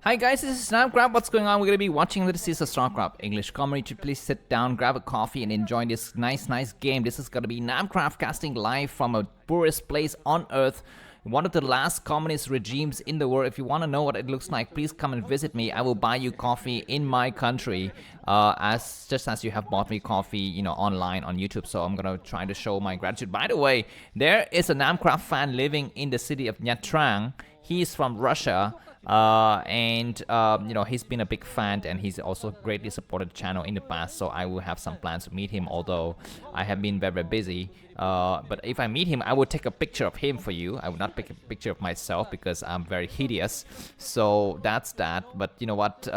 Hi guys, this is Namcraft. What's going on? We're gonna be watching this is a Starcraft English commentary. Please sit down, grab a coffee, and enjoy this nice game. This is gonna be Namcraft casting live from a poorest place on Earth, one of the last communist regimes in the world. If you want to know what it looks like, please come and visit me. I will buy you coffee in my country, just as you have bought me coffee, online on YouTube. So I'm gonna try to show my gratitude. By the way, there is a Namcraft fan living in the city of Nha Trang. He's from Russia. He's been a big fan, and he's also greatly supported the channel in the past, so I will have some plans to meet him, although I have been very busy. But if I meet him, I will take a picture of him for you. I will not take a picture of myself because I'm very hideous. So that's that. But you know what,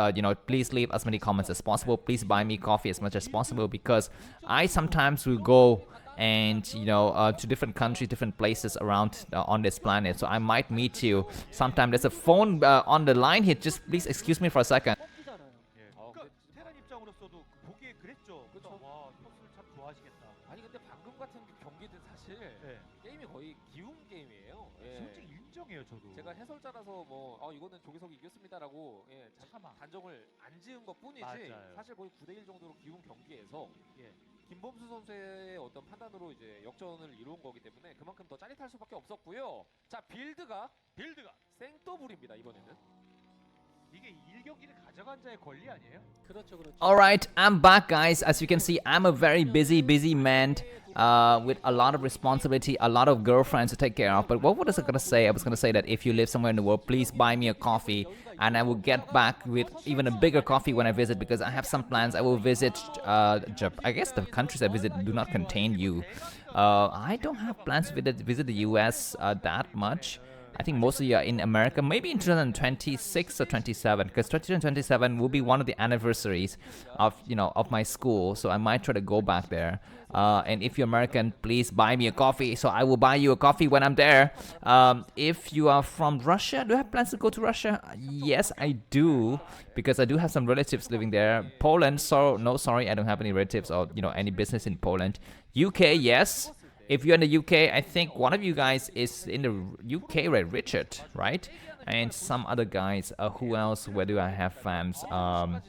please leave as many comments as possible. Please buy me coffee as much as possible, because I sometimes will go and to different countries, different places around on this planet. So I might meet you sometime. There's a phone on the line here. Just please excuse me for a second. 테란 입장으로서도 보기에 그랬죠. 그렇죠. 와, 토스를 참 좋아하시겠다. 아니 근데 방금 같은 경기는 사실 게임이 거의 기운 게임이에요. 솔직히 인정해요, 저도. 제가 해설자라서 이거는 조기석이 이겼습니다라고 단정을 안 지은 것뿐이지. 맞아요. 사실 거의 9대1 정도로 기운 경기에서 김범수 선수의 어떤 판단으로 이제 역전을 이룬 거기 때문에 그만큼 더 짜릿할 수밖에 없었고요. 자, 빌드가 생더블입니다, 이번에는. 이게 1경기를 가져간 자의 권리 아니에요? 그렇죠. Alright, I'm back, guys. As you can see, I'm a very busy man with a lot of responsibility, a lot of girlfriends to take care of. But what was I gonna say? I was gonna say that if you live somewhere in the world, please buy me a coffee, and I will get back with even a bigger coffee when I visit, because I have some plans. I will visit I guess the countries I visit do not contain you. I don't have plans to visit the US that much. I think most of you are in America, maybe in 2026 or 27, because 2027 will be one of the anniversaries of my school, so I might try to go back there. And if you're American, please buy me a coffee, so I will buy you a coffee when I'm there. If you are from Russia, do you have plans to go to Russia? Yes, I do, because I do have some relatives living there. Poland, sorry, I don't have any relatives or any business in Poland. UK, yes. If you're in the UK, I think one of you guys is in the UK, right? Richard, right? And some other guys. Who else? Where do I have fans? I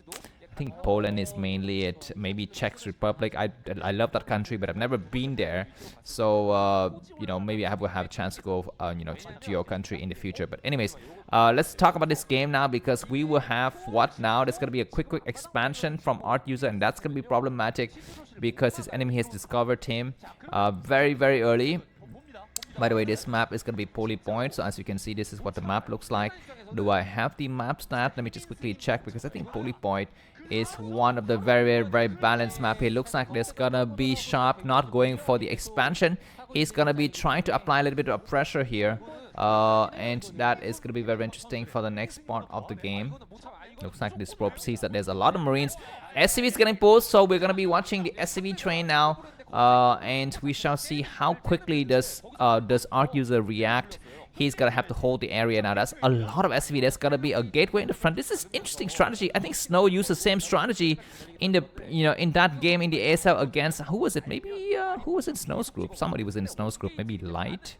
think Poland is mainly it. Maybe Czech Republic. I love that country, but I've never been there. So maybe I will have a chance to go to your country in the future. But anyways, let's talk about this game now, because we will have what now? There's gonna be a quick expansion from Artuser, and that's gonna be problematic because his enemy has discovered him very early. By the way, this map is going to be Polypoid, so as you can see, this is what the map looks like. Do I have the map stat? Let me just quickly check, because I think Polypoid is one of the very balanced map. It looks like there's gonna be Sharp not going for the expansion. He's gonna be trying to apply a little bit of pressure here, and that is gonna be very interesting for the next part of the game. Looks like this probe sees that there's a lot of Marines. SCV is getting pulled, so we're gonna be watching the SCV train now. And we shall see how quickly does Artuser react. He's gonna have to hold the area now. That's a lot of SCV. There's gonna be a gateway in the front. This is interesting strategy. I think Snow used the same strategy in the in that game in the ASL against, who was it? Maybe who was in Snow's group? Somebody was in Snow's group. Maybe Light.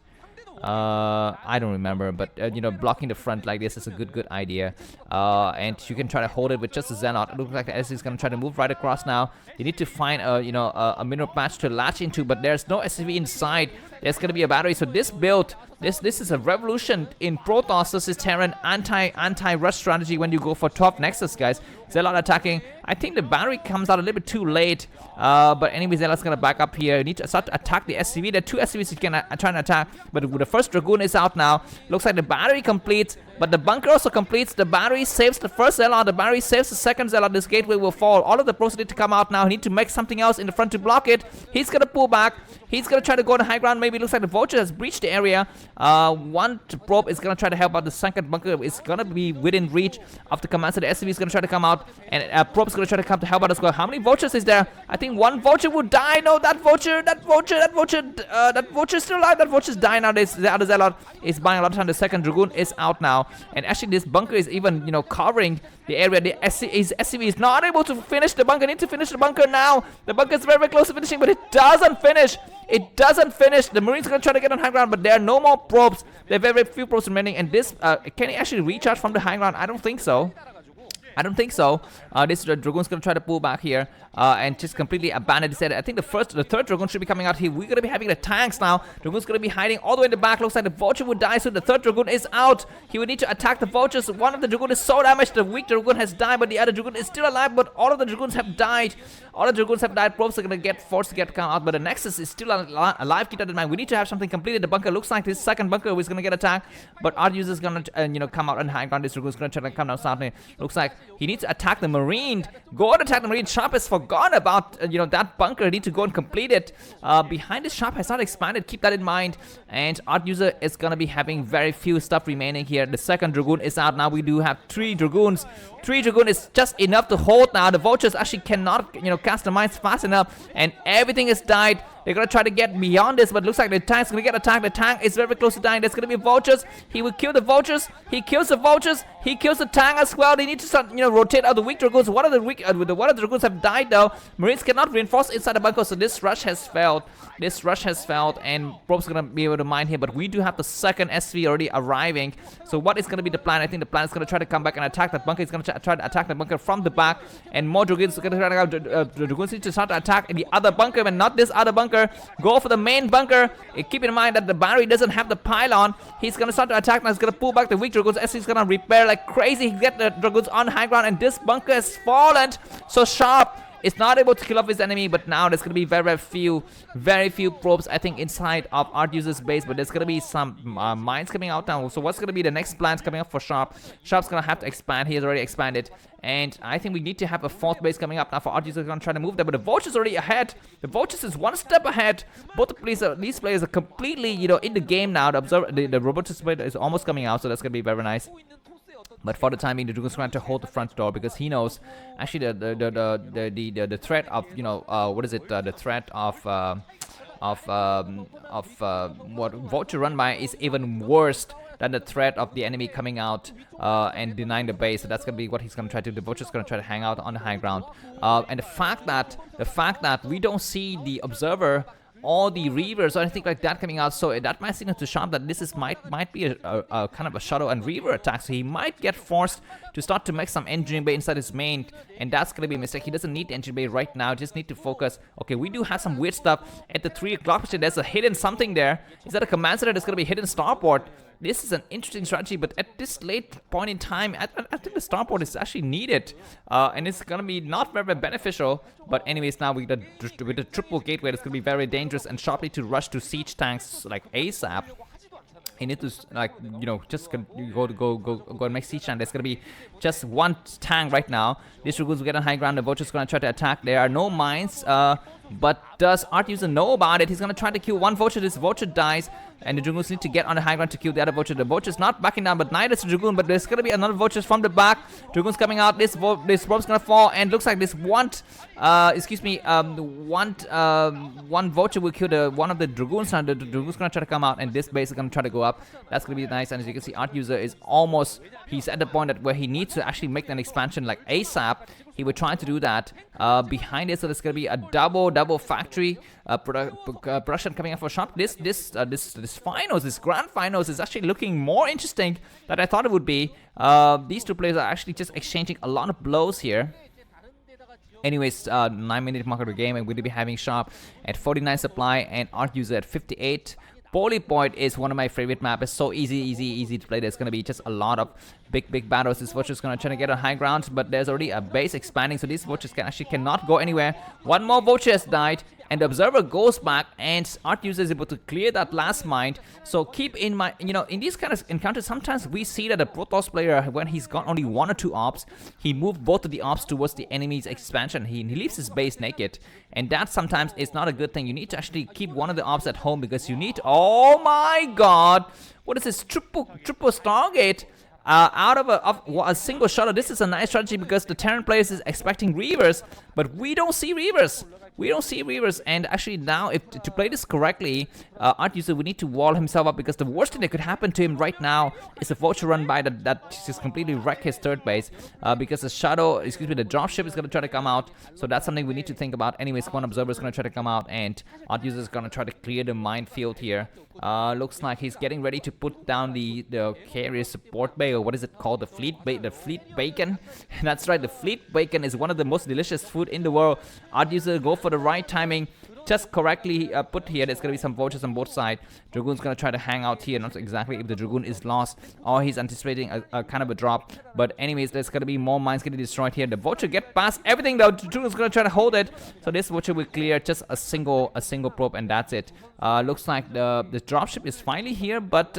I don't remember, but blocking the front like this is a good idea, and you can try to hold it with just a Xenot. It looks like the SC is going to try to move right across now. You need to find a mineral patch to latch into, but there's no SCV inside. There's going to be a battery, so this build, this is a revolution in Protoss. This is Terran anti-rush strategy when you go for top Nexus, guys. Zelle attacking. I think the battery comes out a little bit too late, but anyway, Zelle's gonna back up here. You need to start to attack the SCV. There are two SCVs you can try and attack, but the first Dragoon is out now. Looks like the battery completes, but the bunker also completes. The battery saves the first Zelle. The battery saves the second Zelle. This gateway will fall. All of the pros need to come out now. He need to make something else in the front to block it. He's gonna pull back. He's gonna try to go on the high ground. Maybe it looks like the Vulture has breached the area. One probe is gonna try to help out. The second bunker is gonna be within reach of the command. So the SCV is gonna try to come out, and probe is gonna try to come to help out as well. How many Vultures is there? I think one Vulture would die. No, that Vulture is still alive. That Vulture's dying now. The other Zealot is buying a lot of time. The second Dragoon is out now, and actually this bunker is even covering the area. The SCV is not able to finish the bunker. Need to finish the bunker now. The bunker is very close to finishing, but it doesn't finish. It doesn't finish. The Marines are gonna try to get on high ground, but there are no more probes. There are very, very few probes remaining. And this, can he actually recharge from the high ground? I don't think so. I don't think so. This Dragoon's gonna try to pull back here and just completely abandon this area. I think the third Dragoon should be coming out here. We're gonna be having the tanks now. Dragoon's gonna be hiding all the way in the back. Looks like the Vulture would die, so the third Dragoon is out. He would need to attack the Vultures. One of the Dragoon is so damaged. The weak Dragoon has died, but the other Dragoon is still alive. But all of the Dragoons have died. All the Dragoons have died. Probes are gonna get forced to come out, but the Nexus is still alive. Keep that in mind. We need to have something completed. The bunker looks like this second bunker is gonna get attacked, but Artuser is gonna come out on high ground. This Dragoon's gonna try to come down south. Looks like he needs to attack the Marine. Go and attack the Marine. Sharp has forgotten about that bunker. Need to go and complete it. Behind this, Sharp has not expanded. Keep that in mind. And Artuser is gonna be having very few stuff remaining here. The second Dragoon is out now. We do have 3 Dragoons. 3 Dragoon is just enough to hold now. The Vultures actually cannot cast the mines fast enough, and everything has died. They're gonna try to get beyond this, but looks like the tank's gonna get attacked. The tank is very close to dying. There's gonna be Vultures. He will kill the Vultures. He kills the Vultures. He kills the tank as well. They need to start, rotate out the weak Dragoons. One of the Dragoons have died though. Marines cannot reinforce inside the bunker, so this rush has failed. This rush has failed, and Probe's gonna be able to mine here, but we do have the second SV already arriving. So what is gonna be the plan? I think the plan is gonna try to come back and attack that bunker. He's gonna try to attack the bunker from the back, and more Dragoons are gonna try to Dragoons need to start to attack in the other bunker, and not this other bunker. Go for the main bunker. Keep in mind that the battery doesn't have the pylon. He's gonna start to attack now. He's gonna pull back the weak Dragoons as he's gonna repair like crazy. He get the Dragoons on high ground, and this bunker has fallen. So Sharp is not able to kill off his enemy, but now there's gonna be very few probes, I think, inside of Artuser's base. But there's gonna be some mines coming out now. So what's gonna be the next plans coming up for Sharp? Sharp's gonna have to expand. He has already expanded, and I think we need to have a 4th base coming up now for Artuser. Gonna try to move there, but the Vulture's already ahead. The Vultures is 1 step ahead. Both these players are completely in the game now. The Robotus player is almost coming out, so that's gonna be very nice. But for the time being, the Dragoon's going to hold the front door because he knows actually the threat of what is it? The threat of what Vulture run by is even worse than the threat of the enemy coming out and denying the base. So that's gonna be what he's gonna try to do. The Vulture's gonna try to hang out on the high ground. And the fact that we don't see the Observer or the Reavers or anything like that coming out, so that might signal to Sharp that this might be a kind of a Shadow and Reaver attack. So he might get forced to start to make some engineering bay inside his main, and that's gonna be a mistake. He doesn't need the engineering bay right now. Just need to focus. Okay, we do have some weird stuff at the 3 o'clock position. There's a hidden something there. Is that a command center? That's gonna be hidden starport. This is an interesting strategy, but at this late point in time, I think the starport is actually needed, and it's gonna be not very beneficial. But anyways, now with the triple gateway, it's gonna be very dangerous and sharply to rush to siege tanks like ASAP. He needs to just go and make siege tank. There's gonna be just 1 tank right now. This Dragoons will get on high ground. The Vulture's gonna try to attack. There are no mines. But does Artuser know about it? He's gonna try to kill 1 Vulture. This Vulture dies, and the Dragoons need to get on the high ground to kill the other Vulture. The Vulture's not backing down, but neither is the Dragoon. But there's gonna be another Vulture from the back. Dragoon's coming out. This rope's gonna fall, and looks like this one Vulture will kill one of the Dragoons. And the Dragoon's gonna try to come out, and this base is gonna try to go up. That's gonna be nice. And as you can see, Artuser is he's at the point where he needs to actually make an expansion like ASAP. He will try to do that behind it, so there's gonna be a double factory production coming up for Sharp. This finals, this grand finals is actually looking more interesting than I thought it would be. These 2 players are actually just exchanging a lot of blows here. Anyways, 9-minute mark of the game, and we'll be having Sharp at 49 supply and Artuser at 58. Polypoid is one of my favorite maps. It's so easy to play. There's gonna be just a lot of big battles. This Vulture's gonna try to get on high ground, but there's already a base expanding, so these Vultures cannot go anywhere. 1 more Vulture has died, and the Observer goes back, and Artuser is able to clear that last mine. So keep in mind, in these kind of encounters, sometimes we see that a Protoss player, when he's got only 1 or 2 ops, he moved both of the ops towards the enemy's expansion. He leaves his base naked, and that sometimes is not a good thing. You need to actually keep 1 of the ops at home, because you need, oh my god, what is this triple Stargate? out of a single shuttle. This is a nice strategy because the Terran players is expecting Reavers, but we don't see Reavers. We don't see Reavers, and actually now, if to play this correctly, Artuser would need to wall himself up, because the worst thing that could happen to him right now is a vulture run by that just completely wreck his third base, because the the dropship is going to try to come out, so that's something we need to think about. Anyways, one observer is going to try to come out, and Artuser is going to try to clear the minefield here. Looks like he's getting ready to put down the carrier support bay, or what is it called, the fleet bacon. That's right, the fleet bacon is one of the most delicious food in the world. Artuser go for the right timing, just correctly put here. There's gonna be some vultures on both sides. Dragoon's gonna try to hang out here, not exactly if the Dragoon is lost or he's anticipating a kind of a drop, but anyways, there's gonna be more mines getting destroyed here. The vulture get past everything though. Dragoon's gonna try to hold it, so this vulture will clear just a single probe, and that's it. Looks like the dropship is finally here, but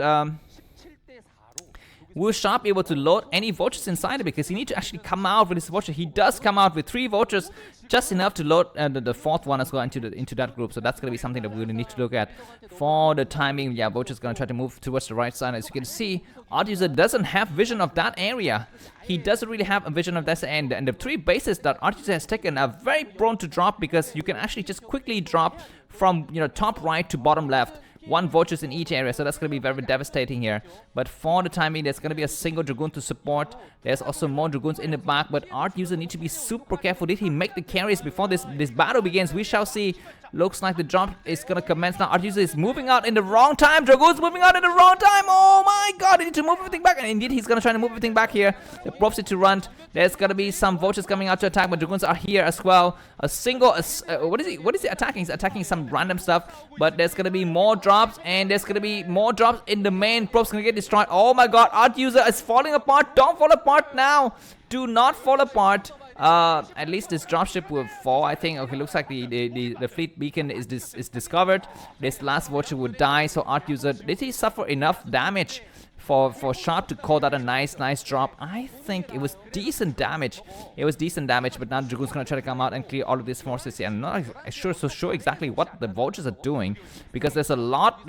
will Sharp be able to load any vultures inside it, because he needs to actually come out with his vulture. He does come out with 3 vultures, just enough to load the 4th one as well into that group. So that's going to be something that we really need to look at for the timing. Yeah, vulture's going to try to move towards the right side. As you can see, Artuser doesn't have vision of that area. He doesn't really have a vision of this end, and the 3 bases that Artuser has taken are very prone to drop, because you can actually just quickly drop from top right to bottom left. 1 vultures in each area, so that's going to be very devastating here. But for the timing, there's going to be a single Dragoon to support. There's also more Dragoons in the back, but Artuser needs to be super careful. Did he make the carries before this battle begins? We shall see. Looks like the jump is going to commence now. Artuser is moving out in the wrong time. Dragoon's moving out in the wrong time. Oh my god, they need to move everything back. And indeed, he's going to try to move everything back here. The probes need to run. There's going to be some vultures coming out to attack, but Dragoons are here as well. A single, what is he attacking? He's attacking some random stuff, but there's going to be more drops, and there's going to be more drops in the main. Probes going to get destroyed. Oh my god, Artuser is falling apart. Don't fall apart now. Do not fall apart. At least this dropship will fall, I think. Okay, looks like the fleet beacon is discovered. This last vulture would die, so Artuser, did he suffer enough damage for Sharp to call that a nice drop? I think it was decent damage. It was decent damage, but now Dragoon's gonna try to come out and clear all of these forces here. I'm not sure exactly what the vultures are doing, because there's a lot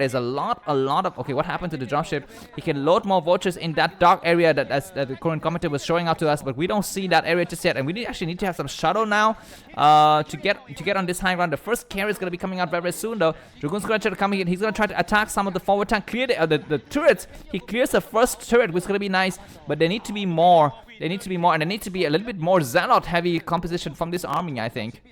of. Okay, what happened to the dropship? He can load more vultures in that dark area that the current commentator was showing out to us, but we don't see that area just yet, and we actually need to have some shuttle now to get on this high ground. The first carry is gonna be coming out very soon though. Dragoon's gonna try to come in. He's gonna try to attack some of the forward tank, clear the turrets. He clears the first turret, which is gonna be nice, but there need to be more. There need to be more, and there needs to be a little bit more zealot heavy composition from this army, I think.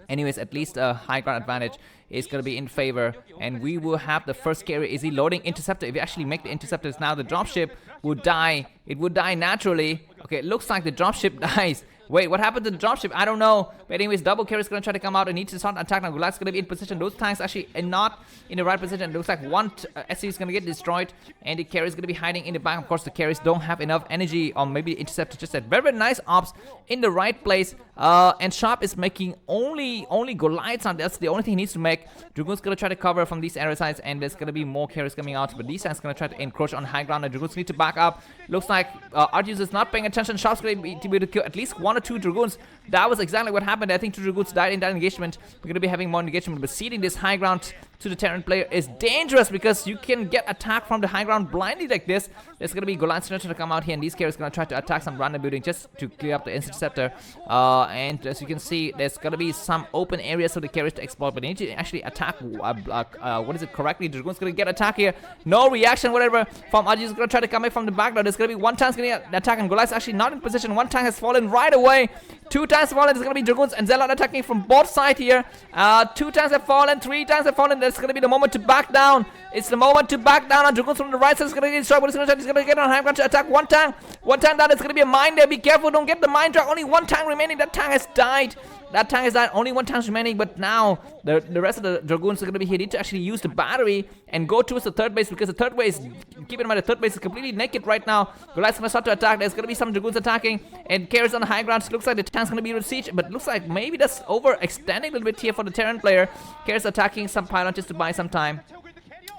Anyways, at least a high ground advantage is going to be in favor, and we will have the first carry. Is he loading interceptor? If you actually make the interceptors now, the dropship would die. It would die naturally. Okay, it looks like the dropship dies. Wait, what happened to the dropship? I don't know. But anyways, double carry is going to try to come out and needs to start attack now. Gulag's going to be in position. Those tanks actually are not in the right position. It looks like one SC is going to get destroyed, and the carry is going to be hiding in the back. Of course, the carries don't have enough energy, or maybe the interceptor just said very nice ops in the right place. And Sharp is making only Goliaths, and that's the only thing he needs to make. Dragoon's going to try to cover from these area sides, and there's going to be more carries coming out, but these guys are going to try to encroach on high ground, and Dragoons need to back up. Looks like Artuser is not paying attention. Sharp's going to be able to kill at least 1 or 2 Dragoons. That was exactly what happened. I think 2 Dragoons died in that engagement. We're going to be having more engagement, but ceding this high ground to the Terran player is dangerous, because you can get attacked from the high ground blindly like this. There's going to be Goliaths trying to come out here, and these carriers are going to try to attack some random building just to clear up the interceptor. And as you can see, there's going to be some open areas for the carriers to exploit, but they need to actually attack. What is it correctly? Dragoon's going to get attack here. No reaction, whatever. From Artuser is going to try to come in from the back. Now there's going to be 1 tank going to attack, and Goliath's actually not in position. 1 tank has fallen right away. 2 tanks have fallen. There's going to be Dragoons and Zelle attacking from both sides here. 2 tanks have fallen. 3 tanks have fallen. That's going to be the moment to back down. It's the moment to back down. And Dragoons from the right side is going to get destroyed. But he's going to get on high ground to attack 1 tank. 1 tank down. There's going to be a mine there. Be careful. Don't get the mine drop. Only 1 tank remaining. That tank has died. That tank has died. Only 1 tank remaining. But now the rest of the Dragoons are going to be here. Need to actually use the battery and go towards the third base, because the third base, keep in mind, the third base is completely naked right now. Goliath's going to start to attack. There's going to be some Dragoons attacking, and carries on the high ground. So it looks like the tank's going to be able to siege, but it looks like maybe that's overextending a little bit here for the Terran player. Carries attacking some pylon just to buy some time.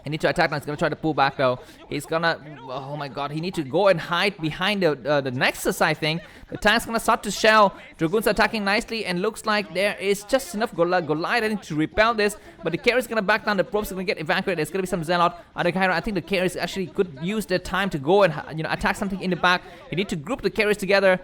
He needs to attack now. He's gonna try to pull back though. He's gonna, oh my god, he needs to go and hide behind the Nexus, I think. The tank's gonna start to shell. Dragoons attacking nicely, and looks like there is just enough Goliath to repel this. But the carrier's gonna back down. The probes are gonna get evacuated. There's gonna be some Zealot. I think the carriers actually could use their time to go and attack something in the back. You need to group the carriers together.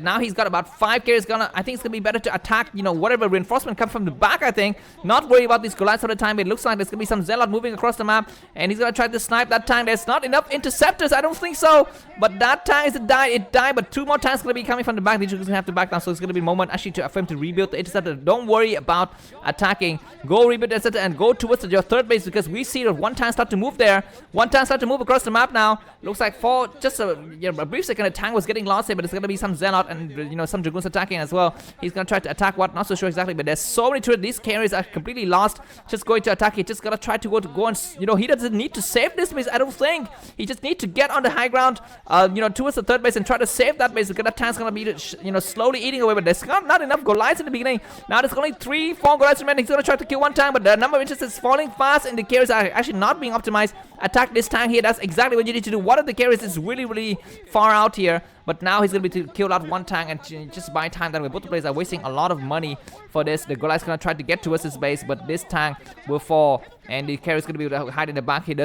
Now he's got about 5 carriers. I think it's gonna be better to attack whatever reinforcement comes from the back. I think not worry about these Goliaths all the time. It looks like there's gonna be some Zealot moving across the map. And he's gonna try to snipe that tank. There's not enough interceptors, I don't think so. But that tank it died. But 2 more tanks gonna be coming from the back. They're gonna have to back down. So it's gonna be a moment actually for him to rebuild the interceptor. Don't worry about attacking. Go rebuild the interceptor and go towards your 3rd base, because we see that 1 tank start to move there. 1 tank start to move across the map now. Looks like for just a brief second the tank was getting lost here, but it's gonna be some Zealot and some Dragoons attacking as well. He's gonna try to attack what? Not so sure exactly, but there's so many turrets. These carriers are completely lost. Just going to attack. He just gotta try to go and he doesn't need to save this base, I don't think. He just needs to get on the high ground, towards the 3rd base and try to save that base, because that tank's gonna be, slowly eating away. But there's not enough Goliaths in the beginning. Now there's only 3-4 Goliaths remaining. He's gonna try to kill 1 tank, but the number of inches is falling fast, and the carriers are actually not being optimized. Attack this tank here. That's exactly what you need to do. One of the carriers is really, really far out here, but now he's gonna be to kill out 1 tank and just buy time. That way, both the players are wasting a lot of money for this. The Goliath's gonna try to get towards his base, but this tank will fall, and the carrier's gonna be able to hide in the back here.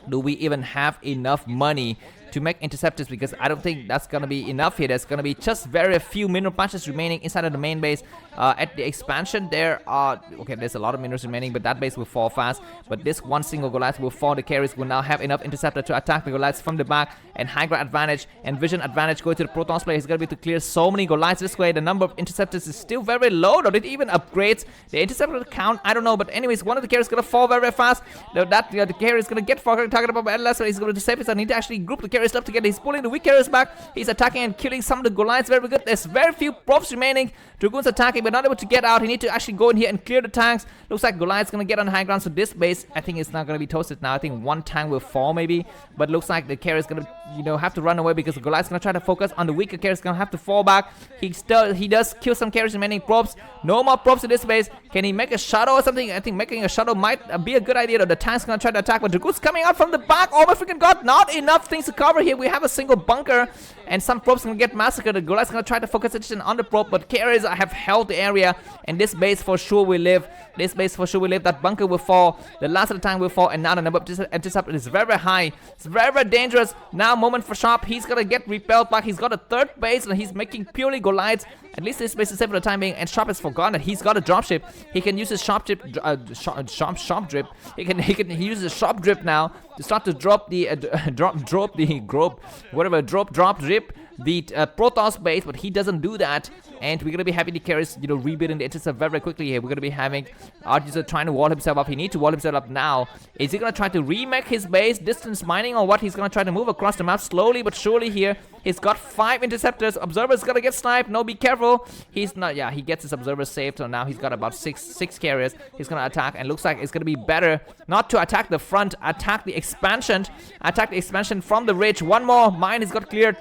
Do we even have enough money to make interceptors? Because I don't think that's gonna be enough here. There's gonna be just very few mineral punches remaining inside of the main base. At the expansion there's a lot of minerals remaining, but that base will fall fast. But this 1 single Goliath will fall. The carriers will now have enough interceptor to attack the Goliaths from the back, and high ground advantage and vision advantage go to the Protoss player. He's gonna be able to clear so many Goliaths this way. The number of interceptors is still very low, though it even upgrades the interceptor count. I don't know, but anyways, one of the carriers is gonna fall very, very fast. The carrier is gonna get targeted by Atlas, so he's gonna save his. I need to actually group the carriers up together. He's pulling the weak carriers back. He's attacking and killing some of the Goliaths. Very good. There's very few probes remaining. Dragoons attacking, but not able to get out. He need to actually go in here and clear the tanks. Looks like Goliath's gonna get on the high ground, so this base I think is not gonna be toasted now. I think 1 tank will fall maybe, but looks like the carrier's gonna have to run away, because the Goliath's gonna try to focus on the weaker carriers. Gonna have to fall back. He does kill some carriers remaining. Probes. No more probes in this base. Can he make a shuttle or something? I think making a shuttle might be a good idea, though. The tank's gonna try to attack, but Dragoon's coming out from the back. Oh my freaking god! Not enough things to cover here. We have a single bunker, and some probes gonna get massacred. The Goliath's gonna try to focus attention on the probe, but carriers have held the area, and this base for sure will live. That bunker will fall. The last of the tank will fall, and now the number of interceptors is very, very high. It's very, very dangerous. Now moment for Sharp. He's gonna get repelled back. He's got a 3rd base, and he's making purely Goliaths. At least this base is safe for the time being, and Sharp has forgotten that he's got a dropship. He can use his sharp drip. He uses a sharp drip now to start to drop the drop drip the Protoss base, but he doesn't do that. And we're gonna be having the carriers, rebuilding the intercept very, very quickly here. We're gonna be having Artuser trying to wall himself up. He needs to wall himself up now. Is he gonna try to remake his base, distance mining, or what? He's gonna try to move across the map slowly but surely here. He's got 5 interceptors. Observer's gonna get sniped. No, be careful. He's not. Yeah, he gets his observer saved. So now he's got about six carriers. He's gonna attack, and looks like it's gonna be better not to attack the front. Attack the expansion. Attack the expansion from the ridge. 1 more mine has got cleared.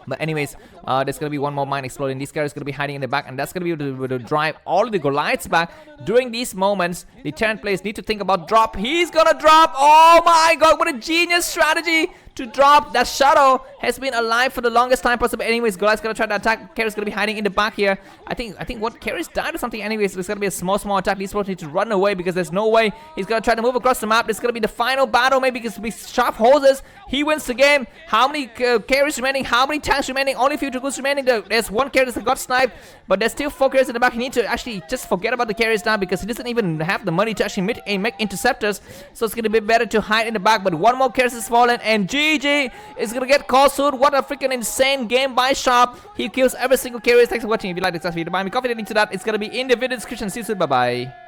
But anyways, there's gonna be 1 more mine exploding. These guys are gonna be hiding in the back, and that's gonna be able to drive all of the Goliaths back. During these moments, the Terran players need to think about drop. He's gonna drop. Oh my god, what a genius strategy to drop. That shuttle has been alive for the longest time possible. Anyways, Goliath's gonna try to attack. Carrier's gonna be hiding in the back here. I think what Carrier's died or something. Anyways, there's gonna be a small attack. These folks need to run away, because there's no way he's gonna try to move across the map. This is gonna be the final battle, maybe, because we Sharp hoses. He wins the game. How many carriers remaining? How many tanks remaining? Only a few Dragoons remaining. There's 1 carrier that got sniped, but there's still 4 carriers in the back. He needs to actually just forget about the carriers now, because he doesn't even have the money to actually make interceptors. So it's gonna be better to hide in the back. But 1 more carrier has fallen, and GG is gonna get called soon. What a freaking insane game by Sharp. He kills every single carrier. Thanks for watching. If you like this video, buy me coffee. Link to that. It's gonna be in the video description. See you soon. Bye bye.